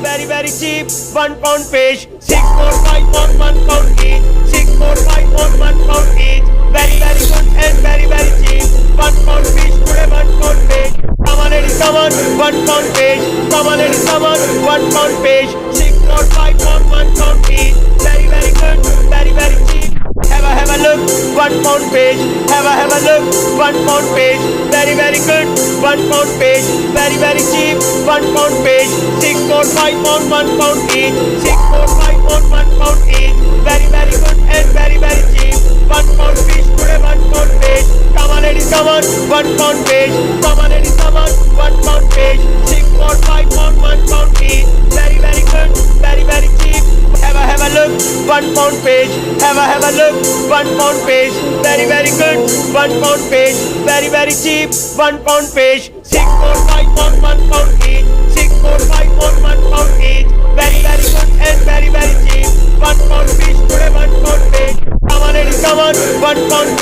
very very cheap. 1 pound fish, 6, 4, 5 on 1 pound each. 6, 4, 5 on 1 pound each. Very very good and very very cheap. 1 pound fish today, 1 pound fish. Come on ladies, come on, 1 pound fish. Come on ladies, come on, 1 pound fish. 6, 4, 5 on 1 pound each. Very very good, very very cheap. Have a look, 1 pound fish. Have a look, 1 pound fish. Very very good, 1 pound fish. Very very cheap, 1 pound fish. 6, 4, 5 on 1 pound each. 6, 4, 5 on 1 pound each. Very very good and very very cheap. 1 pound fish today, 1 pound fish. Come on ladies, come on, 1 pound fish. Come on ladies, come on, 1 pound fish. 6, 4, 5 on 1 pound each. Very very good, very very cheap. Have a look, 1 pound fish. Have a look, 1 pound fish. Very very good, 1 pound fish. Very very cheap, 1 pound fish. 6, 4, 5 on 1 pound each. 6, 4, 5 on 1 pound each. Very very good and very very cheap. 1 pound fish today, 1 pound fish. Come on ladies, come on, 1 pound.